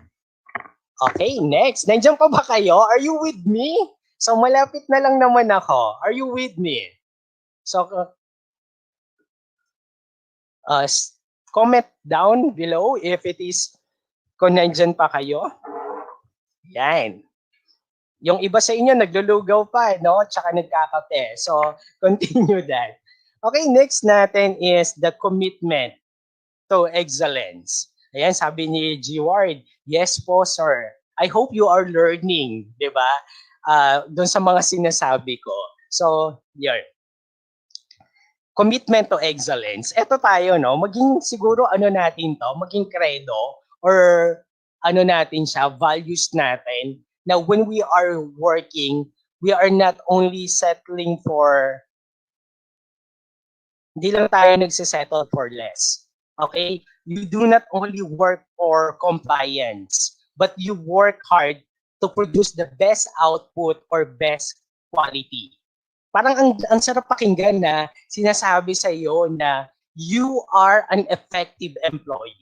S1: Okay, next. Nandiyan pa ba kayo? Are you with me? So malapit na lang naman ako. Are you with me? So uh, comment down below if it is kung nandyan pa kayo. Yan. Yung iba sa inyo naglulugaw pa, no? Tsaka nagkakape. So, continue that. Okay, next natin is the commitment to excellence. Ayan, sabi ni G. Ward, yes po, sir. I hope you are learning, di ba? Doon sa mga sinasabi ko. So, yun. Commitment to excellence. Ito tayo, no? Maging siguro ano natin to, maging credo or ano natin siya, values natin na when we are working, we are not only settling for, hindi lang tayo nagsisettle for less. Okay? You do not only work for compliance, but you work hard to produce the best output or best quality. Parang ang sarap pakinggan na sinasabi sa iyo na you are an effective employee.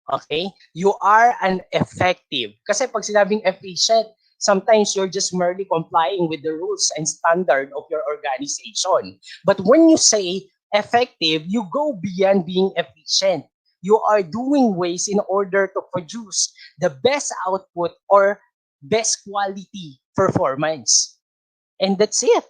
S1: Okay? You are an effective. Kasi pag sinabing efficient, sometimes you're just merely complying with the rules and standard of your organization. But when you say effective, you go beyond being efficient. You are doing ways in order to produce the best output or best quality performance. And that's it.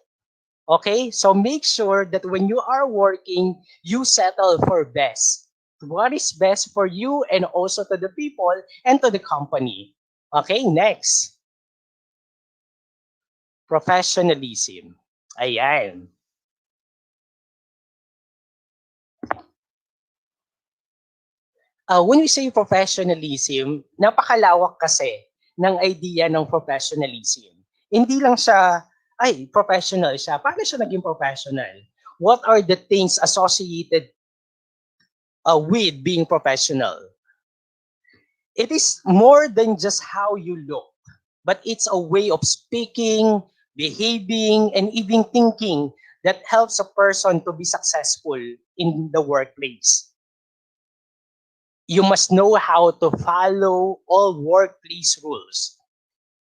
S1: Okay? So make sure that when you are working, you settle for best. What is best for you and also to the people and to the company. Okay, next. Professionalism. Ayan. When we say professionalism, napakalawak kasi ng idea ng professionalism. Hindi lang siya, ay, professional siya. Paano siya naging professional? What are the things associated with being professional? It is more than just how you look, but it's a way of speaking, behaving, and even thinking that helps a person to be successful in the workplace. You must know how to follow all workplace rules.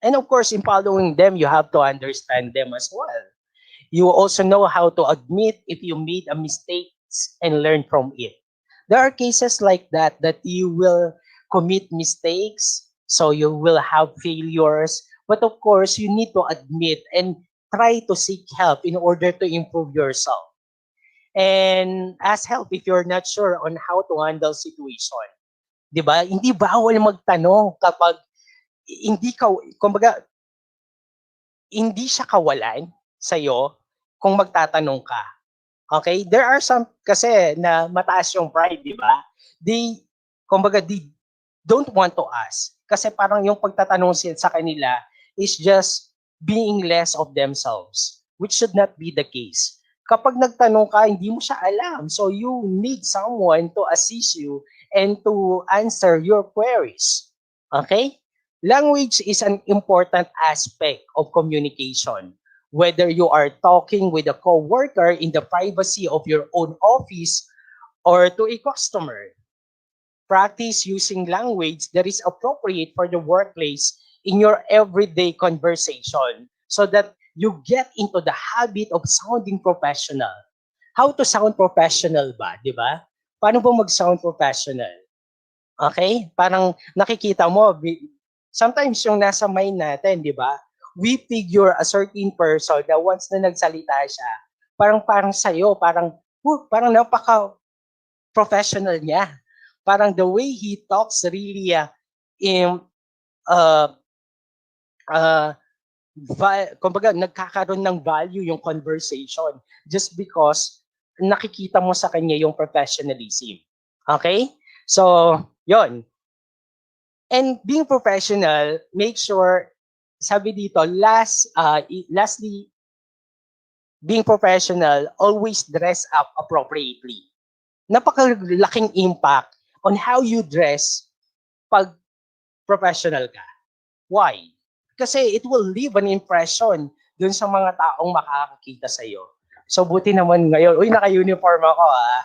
S1: And of course, in following them, you have to understand them as well. You also know how to admit if you made a mistake and learn from it. There are cases like that you will commit mistakes, so you will have failures. But of course, you need to admit and try to seek help in order to improve yourself. And ask help if you're not sure on how to handle situation. 'Di ba? Hindi bawal magtanong kapag hindi ka, kumbaga, hindi siya kawalan sa'yo kung magtatanong ka. Okay? There are some kasi na mataas yung pride, di ba? They don't want to ask. Kasi parang yung pagtatanong sa kanila is just being less of themselves, which should not be the case. Kapag nagtanong ka, hindi mo siya alam. So you need someone to assist you and to answer your queries. Okay? Language is an important aspect of communication. Whether you are talking with a coworker in the privacy of your own office or to a customer, practice using language that is appropriate for the workplace in your everyday conversation so that you get into the habit of sounding professional. How to sound professional ba, di ba? Paano ba mag-sound professional? Okay? Parang nakikita mo, sometimes yung nasa mind natin, di ba? We figure a certain person na once na nagsalita siya, parang sa'yo, parang napaka-professional niya. Parang the way he talks really in, uh, uh, kumbaga, nagkakaroon ng value yung conversation just because nakikita mo sa kanya yung professionalism. Okay? So, yon. And being professional, make sure, sabi dito, lastly, being professional, always dress up appropriately. Napakalaking impact on how you dress pag professional ka. Why? Kasi it will leave an impression dun sa mga taong makakakita sa'yo. So buti naman ngayon, uy, naka-uniform ako ah.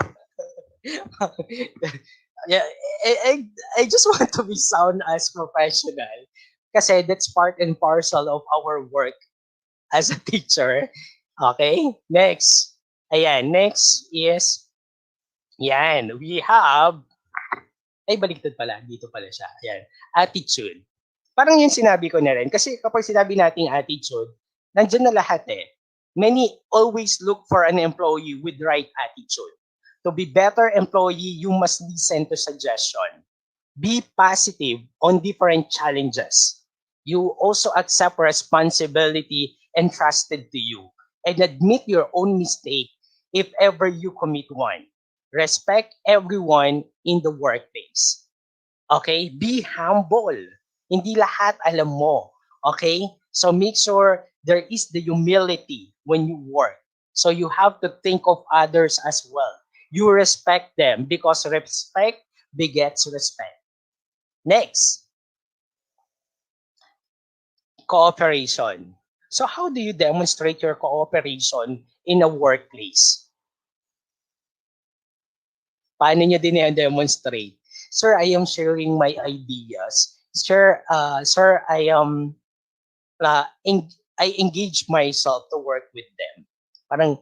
S1: Yeah, I just want to be sound as professional kasi that's part and parcel of our work as a teacher. Okay, next. Ayan, next is, yan, we have, ay baliktad pala, dito pala siya. Ayan, attitude. Parang yung sinabi ko na rin, kasi kapag sinabi nating attitude, nandyan na lahat eh. Many always look for an employee with right attitude. To be better employee, you must listen to suggestion. Be positive on different challenges. You also accept responsibility entrusted to you and admit your own mistake if ever you commit one. Respect everyone in the workplace. Okay? Be humble. Hindi lahat alam mo. Okay? So make sure there is the humility when you work. So you have to think of others as well. You respect them because respect begets respect. Next, cooperation. So how do you demonstrate your cooperation in a workplace? Paano nyo din i-demonstrate? Sir, I am sharing my ideas. Sir, uh, en- I engage myself to work with them. Parang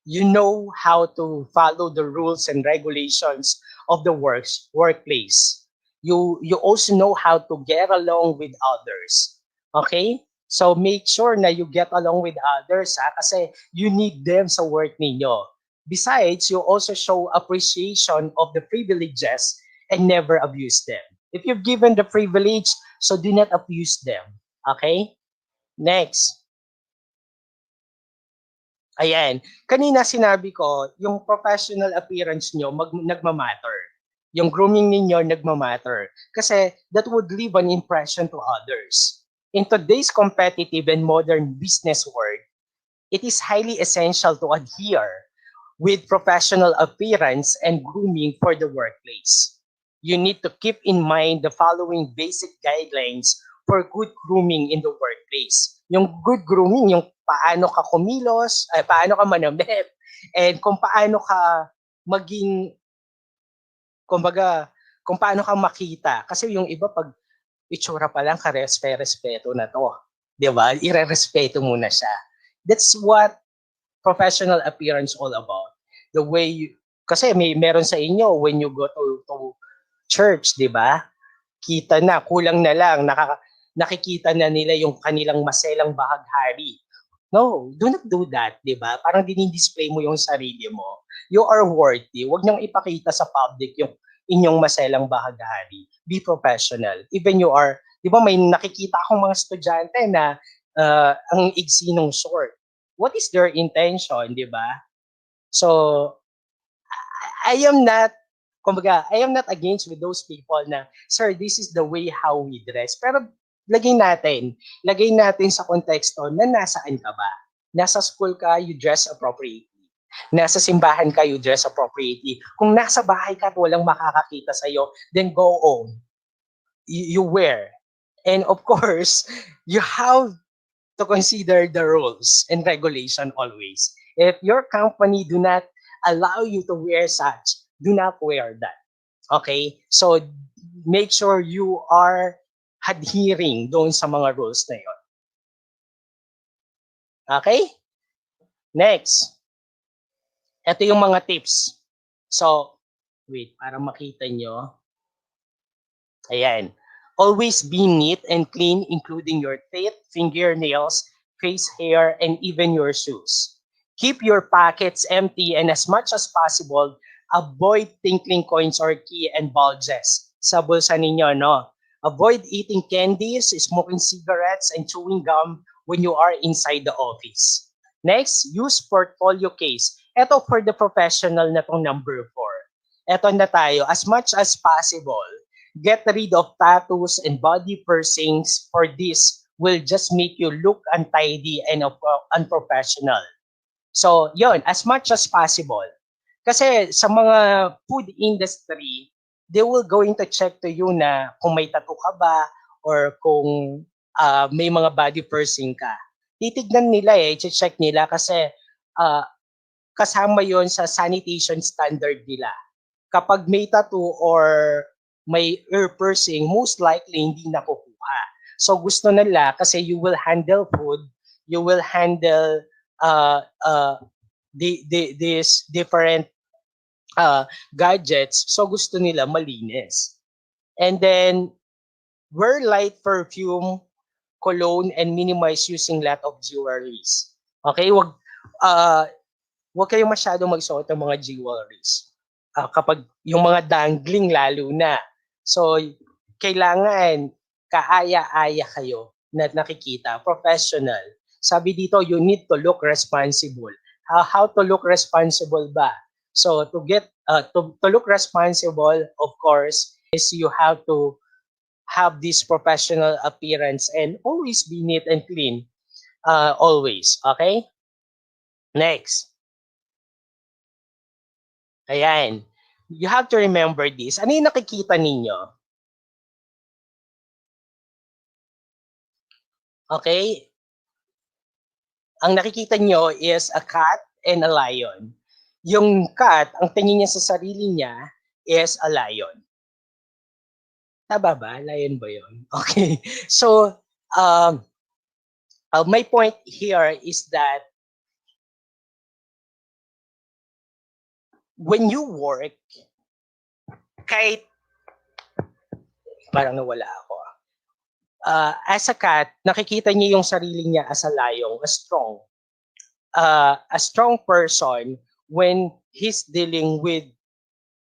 S1: you know how to follow the rules and regulations of the workplace. You also know how to get along with others. Okay? So make sure na you get along with others ha, kasi you need them sa work ninyo. Besides, you also show appreciation of the privileges and never abuse them. If you've given the privilege, so do not abuse them. Okay? Next. Ayan. Kanina sinabi ko, yung professional appearance nyo nagmamatter. Yung grooming ninyo nagmamatter. Kasi that would leave an impression to others. In today's competitive and modern business world, it is highly essential to adhere with professional appearance and grooming for the workplace. You need to keep in mind the following basic guidelines for good grooming in the workplace. Yung good grooming, yung paano ka kumilos, paano ka manamit, and kung paano ka maging, kumbaga, kung paano ka makita. Kasi yung iba pag itsura pa lang, karespe-respeto na to. Di ba? Ire-respeto mo na siya. That's what professional appearance all about. The way you, kasi meron sa inyo when you go to church, di ba? Kita na, kulang na lang, nakikita na nila yung kanilang maselang bahaghari. No, do not do that, di ba? Parang dinidisplay mo yung sarili mo. You are worthy. Huwag niyong ipakita sa public yung inyong maselang bahaghari. Be professional. Even you are, di ba may nakikita akong mga estudyante na ang igsi ng short. What is their intention, di ba? So, I am not, kumbaga, I am not against with those people na, sir, this is the way how we dress. Pero lagay natin sa konteksto na nasaan ka ba? Nasa school ka, you dress appropriately. Nasa simbahan ka, you dress appropriately. Kung nasa bahay ka at walang makakakita sa'yo, then go on. You wear. And of course, you have to consider the rules and regulation always. If your company do not allow you to wear such, do not wear that. Okay? So make sure you are adhering doon sa mga rules na yon. Okay? Next. Ito yung mga tips. So, wait, para makita nyo. Ayan. Always be neat and clean, including your teeth, fingernails, face hair, and even your shoes. Keep your pockets empty and as much as possible, avoid tinkling coins or key and bulges sa bulsa ninyo, no? Avoid eating candies, smoking cigarettes, and chewing gum when you are inside the office. Next, use portfolio case. Ito for the professional na tong number 4. Ito na tayo. As much as possible, get rid of tattoos and body piercings, for this will just make you look untidy and unprofessional. So, yon, as much as possible. Kasi sa mga food industry, they will going to check to you na kung may tattoo ka ba or kung may mga body pursing ka. Titignan nila check nila kasi uh, kasama yon sa sanitation standard nila. Kapag may tattoo or may ear piercing, most likely hindi nakukuha. So gusto nila kasi you will handle food, you will handle uh, uh, these different gadgets. So gusto nila malinis. And then wear light perfume, cologne, and minimize using lot of jewelries. Okay, uh, wag kayong masyadong magsuot ng mga jewelries. Kapag yung mga dangling lalo na. So, kailangan kaaya-aya kayo na nakikita, professional. Sabi dito, you need to look responsible. How to look responsible ba? So, to look responsible, of course, is you have to have this professional appearance and always be neat and clean. Always. Okay? Next. Ayan. You have to remember this. Ano yung nakikita ninyo? Okay? Ang nakikita nyo is a cat and a lion. Yung cat, ang tingin niya sa sarili niya is a lion. Tama ba? Lion ba yun? Okay. So, my point here is that when you work, kahit parang nawala ako. As a cat, nakikita niya yung sarili niya as a lion, a strong person when he's dealing with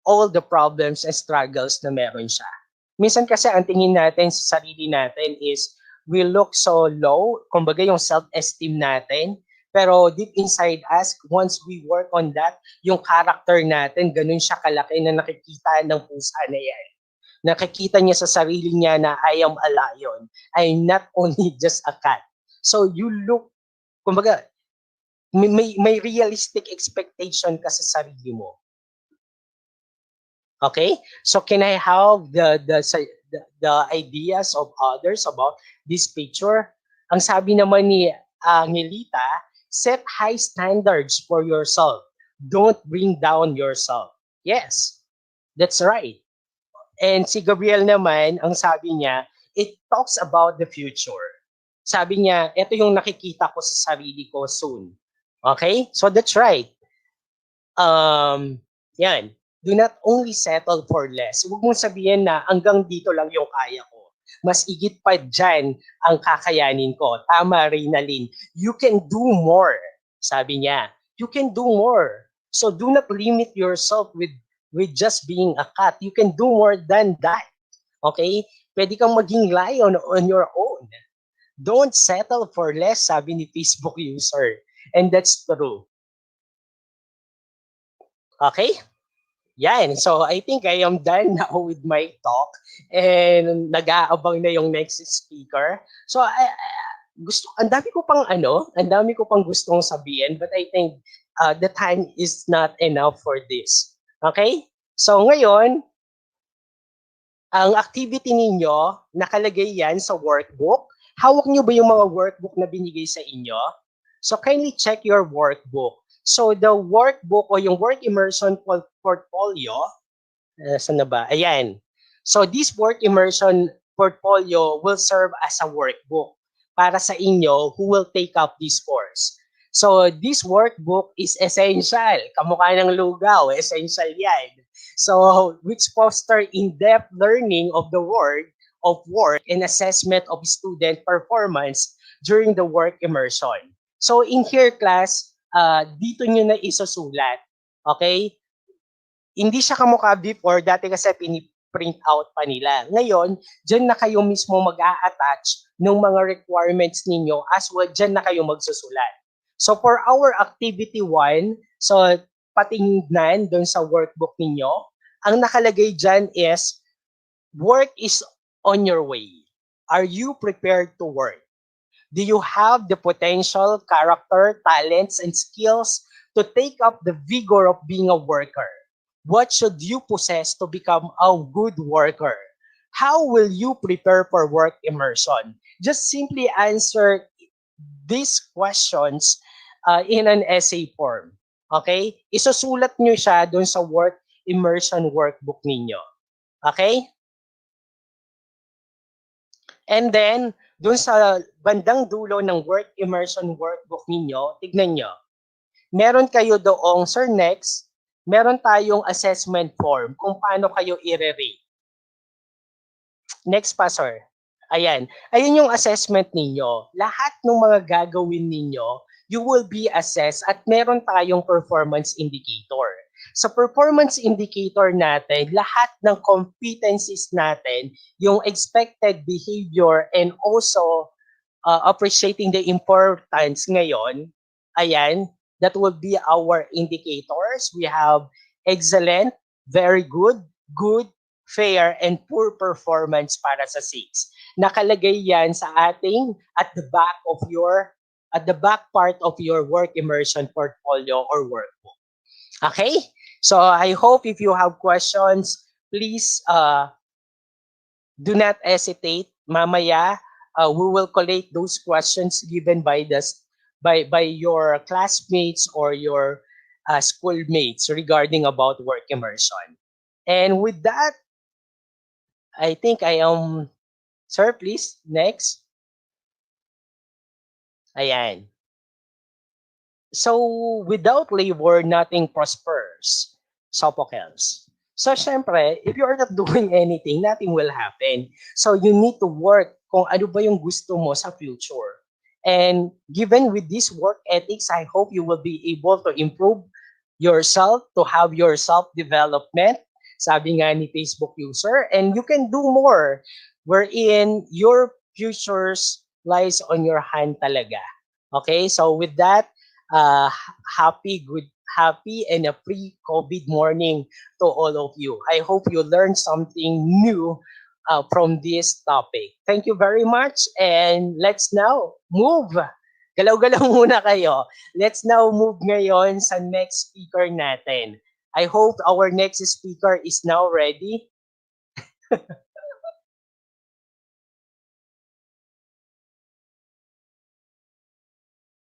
S1: all the problems and struggles na meron siya. Minsan kasi ang tingin natin sa sarili natin is we look so low, kumbaga yung self-esteem natin, pero deep inside us, once we work on that, yung character natin, ganun siya kalaki na nakikita ng pusa na yan. Nakikita niya sa sarili niya na I am a lion. I'm not only just a cat. So you look, kumbaga, may realistic expectation ka sa sarili mo. Okay? So can I have the ideas of others about this picture? Ang sabi naman ni Angelita, set high standards for yourself. Don't bring down yourself. Yes, that's right. And si Gabriel naman, ang sabi niya, it talks about the future. Sabi niya, ito yung nakikita ko sa sarili ko soon. Okay? So that's right. Yan. Do not only settle for less. Huwag mong sabihin na hanggang dito lang yung kaya ko. Mas igit pa dyan ang kakayanin ko. Tama, Reynalyn. You can do more. Sabi niya. You can do more. So do not limit yourself with just being a cat. You can do more than that. Okay? Pwede kang maging lion on your own. Don't settle for less, sabi ni Facebook user. And that's true. Okay? Yan. So, I think I am done now with my talk. And nag-aabang na yung next speaker. So, ang dami ko pang gustong sabihin, but I think the time is not enough for this. Okay? So, ngayon, ang activity ninyo, nakalagay yan sa workbook. Hawak nyo ba yung mga workbook na binigay sa inyo? So, kindly check your workbook. So, the workbook o yung work immersion portfolio, saan na ba? Ayan. So, this work immersion portfolio will serve as a workbook para sa inyo who will take up this course. So, this workbook is essential. Kamukha ng lugaw, essential yan. So, which foster in-depth learning of the world of work and assessment of student performance during the work immersion. So, in here, class, dito nyo na isusulat. Okay? Hindi siya kamukha before, dati kasi piniprint out pa nila. Ngayon, dyan na kayo mismo mag-a-attach ng mga requirements ninyo as well, dyan na kayo magsusulat. So for our activity 1, so patingnan doon sa workbook ninyo, ang nakalagay dyan is, work is on your way. Are you prepared to work? Do you have the potential, character, talents, and skills to take up the vigor of being a worker? What should you possess to become a good worker? How will you prepare for work immersion? Just simply answer these questions in an essay form. Okay? Isusulat nyo siya doon sa work immersion workbook ninyo. Okay? And then, doon sa bandang dulo ng work immersion workbook ninyo, tignan nyo. Meron kayo doong, sir, next, meron tayong assessment form kung paano kayo i-rate. Next pa, sir. Ayan. Ayan yung assessment ninyo. Lahat ng mga gagawin ninyo, you will be assessed at meron tayong performance indicator. Sa performance indicator natin, lahat ng competencies natin, yung expected behavior and also appreciating the importance ngayon, ayan, that will be our indicators. We have excellent, very good, good, fair, and poor performance para sa six. Nakalagay yan sa ating at the back part of your work immersion portfolio or workbook. Okay? So I hope if you have questions, please do not hesitate. Mamaya, we will collate those questions given by your classmates or your schoolmates regarding about work immersion. And with that, I think I am, sir, please, next. Ayan. So, without labor, nothing prospers. Sophocles. So, syempre, if you are not doing anything, nothing will happen. So, you need to work kung ano ba yung gusto mo sa future. And given with this work ethics, I hope you will be able to improve yourself, to have your self-development, sabi nga ni Facebook user, and you can do more wherein your futures lies on your hand talaga. Okay, so with that, uh, happy and a pre-COVID morning to all of you. I hope you learned something new from this topic. Thank you very much, and let's now move. Galaw-galaw muna kayo. Let's now move ngayon sa next speaker natin. I hope our next speaker is now ready.